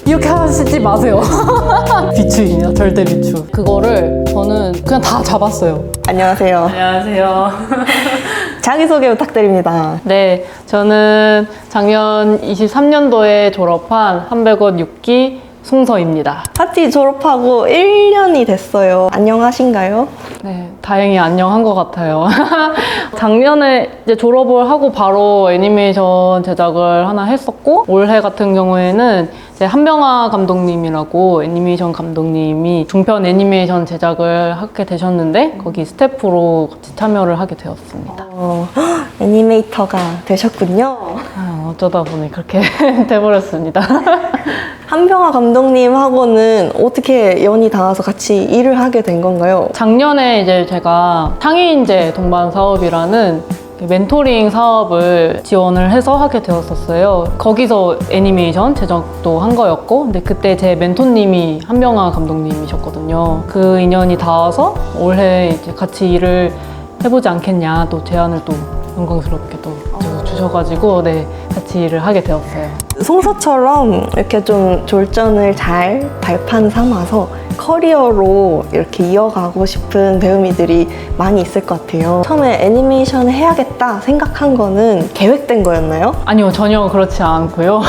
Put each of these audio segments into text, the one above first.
이렇게 하시지 마세요. 비추입니다. 절대 비추. 그거를 저는 그냥 다 잡았어요. 안녕하세요. 안녕하세요. 자기소개 부탁드립니다. 네, 저는 작년 23년도에 졸업한 300원 6기 송서입니다. 파티 졸업하고 1년이 됐어요. 안녕하신가요? 네, 다행히 안녕한 것 같아요. 작년에 이제 졸업을 하고 바로 애니메이션 제작을 하나 했었고, 올해 같은 경우에는 이제 한병화 감독님이라고 애니메이션 감독님이 중편 애니메이션 제작을 하게 되셨는데, 거기 스태프로 같이 참여를 하게 되었습니다. 애니메이터가 되셨군요. 어쩌다 보니 그렇게 돼버렸습니다. 한병화 감독님하고는 어떻게 연이 닿아서 같이 일을 하게 된 건가요? 작년에 이제 제가 상위인재 동반 사업이라는 멘토링 사업을 지원을 해서 하게 되었었어요. 거기서 애니메이션 제작도 한 거였고, 근데 그때 제 멘토님이 한병화 감독님이셨거든요. 그 인연이 닿아서 올해 이제 같이 일을 해보지 않겠냐, 또 제안을 또 영광스럽게 또 주셔가지고, 네, 같이 일을 하게 되었어요. 송서처럼 이렇게 좀 졸전을 잘 발판 삼아서 커리어로 이렇게 이어가고 싶은 배우미들이 많이 있을 것 같아요. 처음에 애니메이션을 해야겠다 생각한 거는 계획된 거였나요? 아니요, 전혀 그렇지 않고요.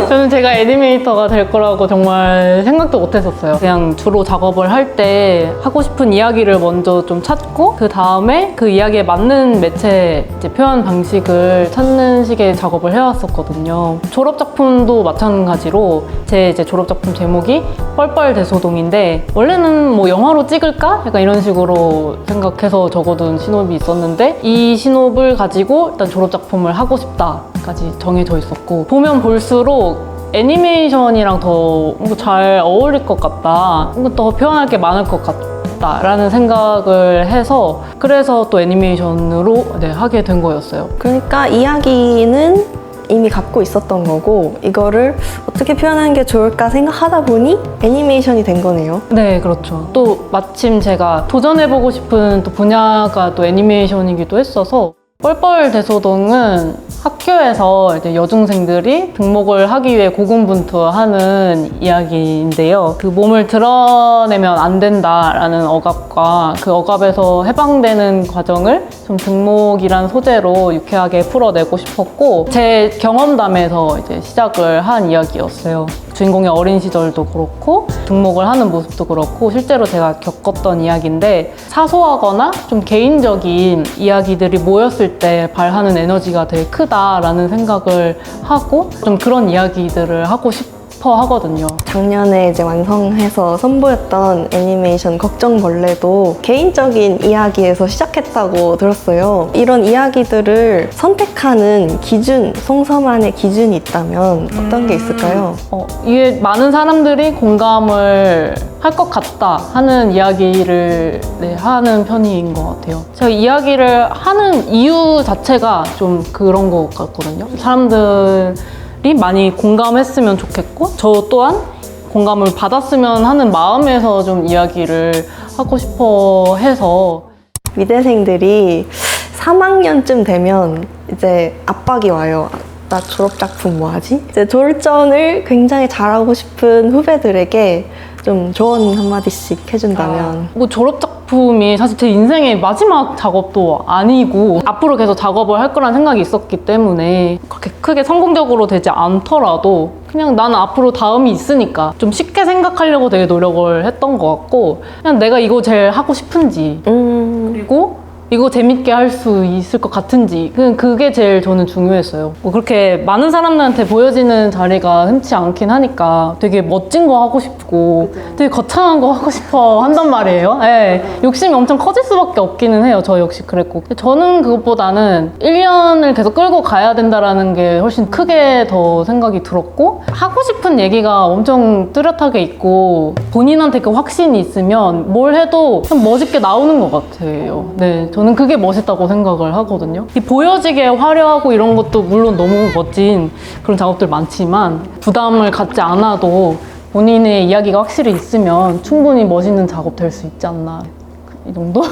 저는 제가 애니메이터가 될 거라고 정말 생각도 못 했었어요. 그냥 주로 작업을 할 때 하고 싶은 이야기를 먼저 좀 찾고, 그 다음에 그 이야기에 맞는 매체 이제 표현 방식을 찾는 식의 작업을 해왔었거든요. 졸업작품도 마찬가지로 제 이제 졸업작품 제목이 뻘뻘대소동인데, 원래는 뭐 영화로 찍을까? 약간 이런 식으로 생각해서 적어둔 신업이 있었는데, 이 신업을 가지고 일단 졸업작품을 하고 싶다까지 정해져 있었고, 보면 볼수록 애니메이션이랑 더 잘 어울릴 것 같다, 더 표현할 게 많을 것 같다 라는 생각을 해서, 그래서 또 애니메이션으로 하게 된 거였어요. 그러니까 이야기는 이미 갖고 있었던 거고, 이거를 어떻게 표현하는 게 좋을까 생각하다 보니 애니메이션이 된 거네요. 네, 그렇죠. 또 마침 제가 도전해보고 싶은 또 분야가 또 애니메이션이기도 했어서, 뻘뻘대소동은 학교에서 이제 여중생들이 등목을 하기 위해 고군분투하는 이야기인데요. 그 몸을 드러내면 안 된다라는 억압과 그 억압에서 해방되는 과정을 좀 등목이란 소재로 유쾌하게 풀어내고 싶었고, 제 경험담에서 이제 시작을 한 이야기였어요. 주인공의 어린 시절도 그렇고 등목을 하는 모습도 그렇고 실제로 제가 겪었던 이야기인데, 사소하거나 좀 개인적인 이야기들이 모였을 때 발하는 에너지가 되게 크다라는 생각을 하고, 좀 그런 이야기들을 하고 싶어 하거든요. 작년에 이제 완성해서 선보였던 애니메이션 걱정벌레도 개인적인 이야기에서 시작했다고 들었어요. 이런 이야기들을 선택하는 기준, 송서만의 기준이 있다면 어떤 게 있을까요? 이게 많은 사람들이 공감을 할 것 같다 하는 이야기를 하는 편인 것 같아요. 제가 이야기를 하는 이유 자체가 좀 그런 것 같거든요. 사람들이 많이 공감했으면 좋겠고, 저 또한 공감을 받았으면 하는 마음에서 좀 이야기를 하고 싶어 해서. 미대생들이 3학년쯤 되면 이제 압박이 와요. 나 졸업작품 뭐 하지? 이제 졸전을 굉장히 잘하고 싶은 후배들에게 좀 조언 한마디씩 해준다면. 뭐 졸업작품이 사실 제 인생의 마지막 작업도 아니고, 앞으로 계속 작업을 할 거란 생각이 있었기 때문에 그렇게 크게 성공적으로 되지 않더라도 그냥 나는 앞으로 다음이 있으니까 좀 쉽게 생각하려고 되게 노력을 했던 것 같고, 그냥 내가 이거 제일 하고 싶은지, 그리고 이거 재밌게 할 수 있을 것 같은지, 그게 제일 저는 중요했어요. 뭐 그렇게 많은 사람들한테 보여지는 자리가 흔치 않긴 하니까 되게 멋진 거 하고 싶고 되게 거창한 거 하고 싶어 한단 말이에요. 네. 욕심이 엄청 커질 수밖에 없기는 해요. 저 역시 그랬고. 저는 그것보다는 1년을 계속 끌고 가야 된다라는 게 훨씬 크게 더 생각이 들었고, 하고 싶은 얘기가 엄청 뚜렷하게 있고 본인한테 그 확신이 있으면 뭘 해도 참 멋있게 나오는 것 같아요. 네, 저는 그게 멋있다고 생각을 하거든요. 이 보여지게 화려하고 이런 것도 물론 너무 멋진 그런 작업들 많지만, 부담을 갖지 않아도 본인의 이야기가 확실히 있으면 충분히 멋있는 작업 될 수 있지 않나. 이 정도?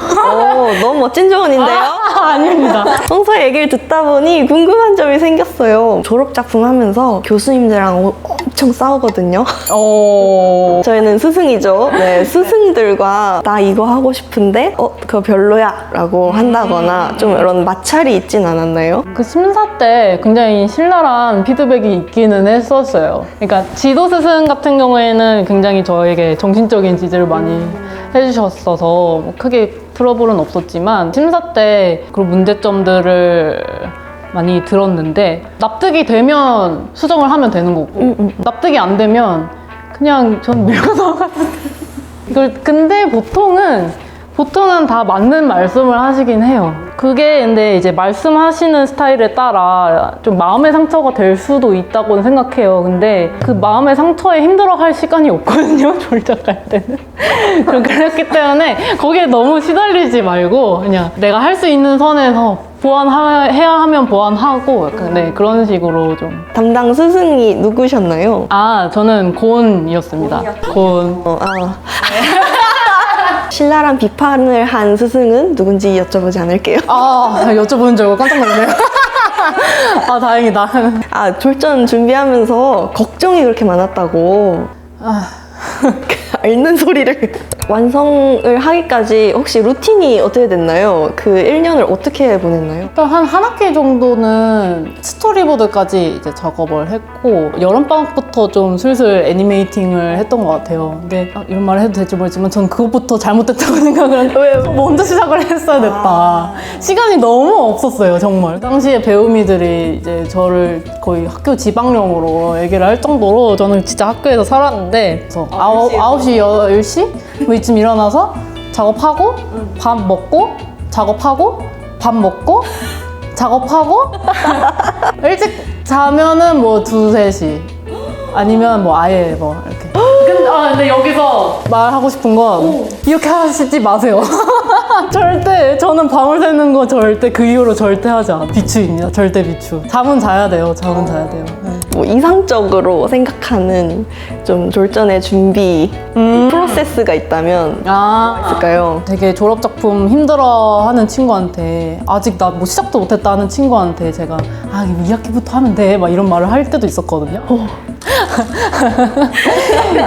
너무 멋진 조언인데요? 아닙니다. 평소에 얘기를 듣다 보니 궁금한 점이 생겼어요. 졸업작품 하면서 교수님들이랑 엄청 싸우거든요. 저희는 스승이죠. 네, 스승들과 나 이거 하고 싶은데 그거 별로야 라고 한다거나 좀 이런 마찰이 있진 않았나요? 그 심사 때 굉장히 신랄한 피드백이 있기는 했었어요. 그러니까 지도 스승 같은 경우에는 굉장히 저에게 정신적인 지지를 많이 해주셨어서 뭐 크게 트러블은 없었지만 심사 때 그런 문제점들을 많이 들었는데 납득이 되면 수정을 하면 되는 거고 납득이 안 되면 그냥 전 밀고 넘어갔는데 이걸 근데 보통은 다 맞는 말씀을 하시긴 해요. 그게 근데 이제 말씀하시는 스타일에 따라 좀 마음의 상처가 될 수도 있다고 생각해요. 근데 그 마음의 상처에 힘들어할 시간이 없거든요. 졸작할 때는. 좀 그렇기 때문에 거기에 너무 시달리지 말고 그냥 내가 할 수 있는 선에서 보완해야 하면 보완하고 약간 네, 그런 식으로 좀. 담당 스승이 누구셨나요? 저는 고은이었습니다. 고은. 신랄한 비판을 한 스승은 누군지 여쭤보지 않을게요. 여쭤보는 줄 알고 깜짝 놀랐네요. 다행이다. 졸전 준비하면서 걱정이 그렇게 많았다고. 앓는 소리를. 완성을 하기까지 혹시 루틴이 어떻게 됐나요? 그 1년을 어떻게 보냈나요? 일단 한 학기 정도는 스토리보드까지 이제 작업을 했고 여름방학부터 좀 슬슬 애니메이팅을 했던 것 같아요. 근데 이런 말을 해도 될지 모르지만 전 그것부터 잘못됐다고 생각을 하는데 왜 먼저 시작을 했어야 됐다. 시간이 너무 없었어요, 정말. 당시에 배우미들이 이제 저를 거의 학교 지방령으로 얘기를 할 정도로 저는 진짜 학교에서 살았는데 그래서 9시, 10시? 뭐 이쯤 일어나서 작업하고 밥 먹고 작업하고 밥 먹고 작업하고 일찍 자면은 뭐 2, 3시 아니면 뭐 아예 뭐 이렇게 근데 여기서 말하고 싶은 건 이렇게 하시지 마세요. 절대 저는 밤을 새는 거 절대 그 이후로 절대 하지 않아. 비추입니다. 절대 비추. 잠은 자야 돼요. 잠은 자야 돼요. 네. 뭐 이상적으로 생각하는 좀 졸전의 준비 프로세스가 있다면 있을까요? 되게 졸업작품 힘들어하는 친구한테 아직 나 뭐 시작도 못했다 하는 친구한테 제가 2학기부터 하면 돼 막 이런 말을 할 때도 있었거든요.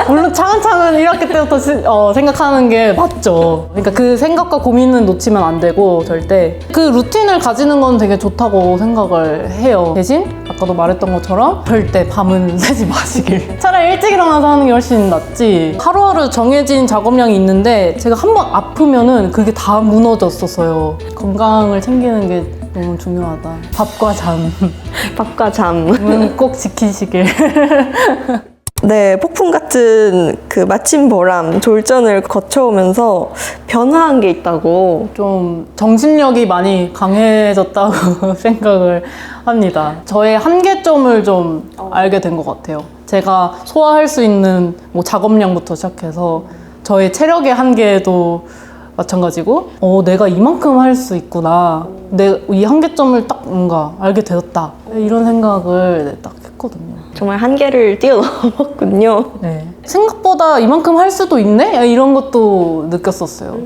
물론 차근차근 1학기 때부터 생각하는 게 맞죠. 그러니까 그 생각과 고민은 놓치면 안 되고 절대 그 루틴을 가지는 건 되게 좋다고 생각을 해요. 대신 아까도 말했던 것처럼 절대 밤은 새지 마시길. 차라리 일찍 일어나서 하는 게 훨씬 낫지. 하루하루 정해진 작업량이 있는데 제가 한 번 아프면은 그게 다 무너졌었어요. 건강을 챙기는 게 너무 중요하다. 밥과 잠. 밥과 잠. 꼭 지키시길. 네, 폭풍 같은 그 마침 보람, 졸전을 거쳐오면서 변화한 게 있다고. 좀 정신력이 많이 강해졌다고 생각을 합니다. 저의 한계점을 좀 알게 된 것 같아요. 제가 소화할 수 있는 뭐 작업량부터 시작해서 저의 체력의 한계도 마찬가지고 내가 이만큼 할 수 있구나. 내 이 한계점을 딱 뭔가 알게 되었다. 이런 생각을 딱 했거든요. 정말 한계를 뛰어넘었군요. 네. 생각보다 이만큼 할 수도 있네? 이런 것도 느꼈었어요.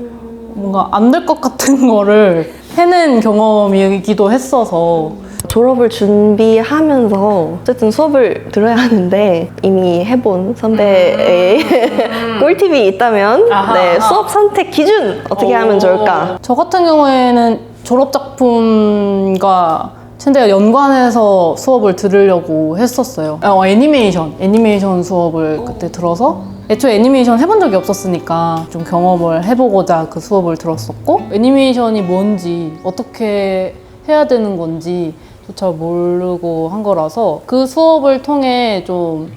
뭔가 안 될 것 같은 거를 해낸 경험이기도 했어서 졸업을 준비하면서 어쨌든 수업을 들어야 하는데 이미 해본 선배의 꿀팁이 있다면 네, 수업 선택 기준 어떻게 하면 좋을까? 저 같은 경우에는 졸업작품과 챈데가 연관해서 수업을 들으려고 했었어요. 애니메이션 수업을 그때 들어서 애초에 애니메이션 해본 적이 없었으니까 좀 경험을 해보고자 그 수업을 들었었고 애니메이션이 뭔지 어떻게 해야 되는 건지 조차 모르고 한 거라서 그 수업을 통해 좀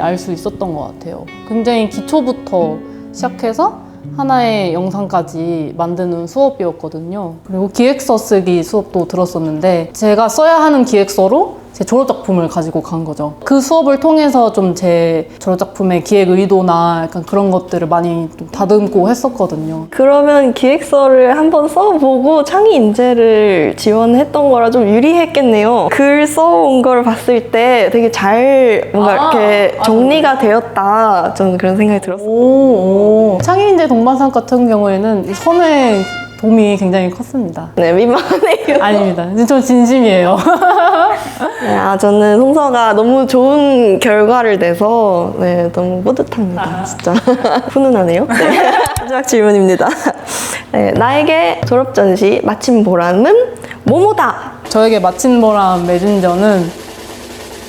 알 수 있었던 것 같아요. 굉장히 기초부터 시작해서 하나의 영상까지 만드는 수업이었거든요. 그리고 기획서 쓰기 수업도 들었었는데 제가 써야 하는 기획서로 제 졸업작품을 가지고 간 거죠. 그 수업을 통해서 좀 제 졸업작품의 기획 의도나 약간 그런 것들을 많이 좀 다듬고 했었거든요. 그러면 기획서를 한번 써보고 창의 인재를 지원했던 거라 좀 유리했겠네요. 글 써온 걸 봤을 때 되게 잘 뭔가 이렇게 정리가 되었다. 저는 그런 생각이 들었어요. 오. 창의인재 동반상 같은 경우에는 이 선회 도움이 굉장히 컸습니다. 네, 민망하네요. 아닙니다. 저 진심이에요. 네, 저는 송서가 너무 좋은 결과를 내서 네, 너무 뿌듯합니다. 진짜 훈훈하네요. 네. 마지막 질문입니다. 네, 나에게 졸업 전시 마침 보람은 뭐뭐다. 저에게 마침 보람 메신저는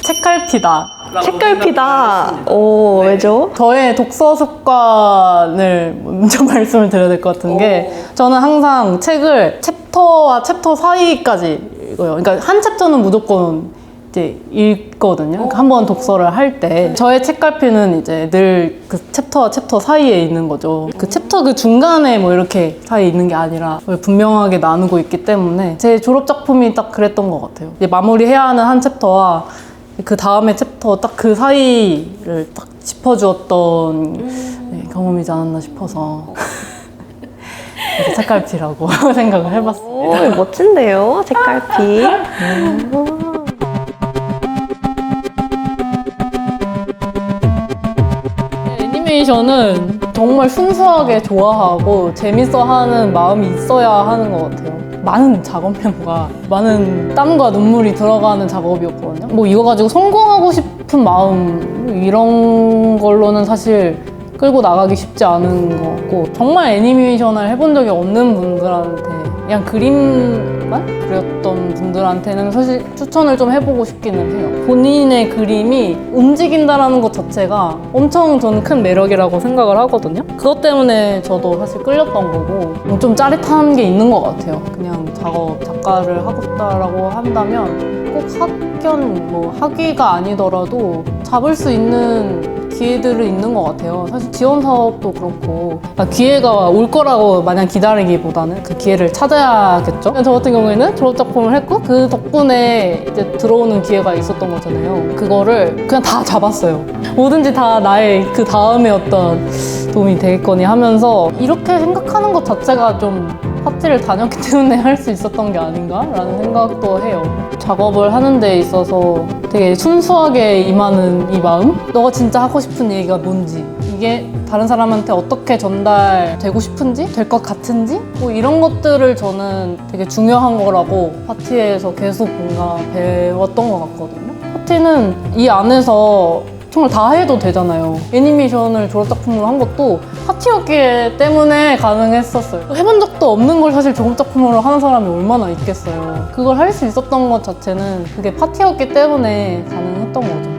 책갈피다. 책갈피다. 오, 왜죠? 저의 독서 습관을 먼저 말씀을 드려야 될 것 같은 게 저는 항상 책을 챕터와 챕터 사이까지 읽어요. 그러니까 한 챕터는 무조건 이제 읽거든요. 그러니까 한번 독서를 할 때 저의 책갈피는 이제 늘 그 챕터와 챕터 사이에 있는 거죠. 그 챕터 그 중간에 뭐 이렇게 사이에 있는 게 아니라 분명하게 나누고 있기 때문에 제 졸업 작품이 딱 그랬던 것 같아요. 이제 마무리해야 하는 한 챕터와 그 다음에 챕터 딱 그 사이를 딱 짚어주었던 네, 경험이지 않았나 싶어서 그래서 책갈피라고 생각을 해봤습니다. 오, 멋진데요, 책갈피. 애니메이션은 정말 순수하게 좋아하고 재밌어하는 마음이 있어야 하는 것 같아요. 많은 작업량과 많은 땀과 눈물이 들어가는 작업이었거든요. 뭐 이거 가지고 성공하고 싶은 마음 이런 걸로는 사실 끌고 나가기 쉽지 않은 것 같고 정말 애니메이션을 해본 적이 없는 분들한테 그냥 그림만 그렸던 분들한테는 사실 추천을 좀 해보고 싶기는 해요. 본인의 그림이 움직인다라는 것 자체가 엄청 저는 큰 매력이라고 생각을 하거든요. 그것 때문에 저도 사실 끌렸던 거고 좀 짜릿한 게 있는 것 같아요. 그냥 작가를 하고 싶다라고 한다면 꼭 학견, 뭐 학위가 아니더라도 잡을 수 있는 기회들은 있는 것 같아요. 사실 지원 사업도 그렇고 기회가 올 거라고 마냥 기다리기보다는 그 기회를 찾아야겠죠. 저 같은 경우에는 졸업 작품을 했고 그 덕분에 이제 들어오는 기회가 있었던 거잖아요. 그거를 그냥 다 잡았어요. 뭐든지 다 나의 그 다음에 어떤 도움이 되겠거니 하면서 이렇게 생각하는 것 자체가 좀 파티를 다녔기 때문에 할 수 있었던 게 아닌가라는 생각도 해요. 작업을 하는 데 있어서 되게 순수하게 임하는 이 마음? 너가 진짜 하고 싶은 얘기가 뭔지 이게 다른 사람한테 어떻게 전달되고 싶은지? 될 것 같은지? 뭐 이런 것들을 저는 되게 중요한 거라고 파티에서 계속 뭔가 배웠던 것 같거든요. 파티는 이 안에서 정말 다 해도 되잖아요. 애니메이션을 졸업작품으로 한 것도 파티였기 때문에 가능했었어요. 해본 적도 없는 걸 사실 졸업작품으로 하는 사람이 얼마나 있겠어요. 그걸 할 수 있었던 것 자체는 그게 파티였기 때문에 가능했던 거죠.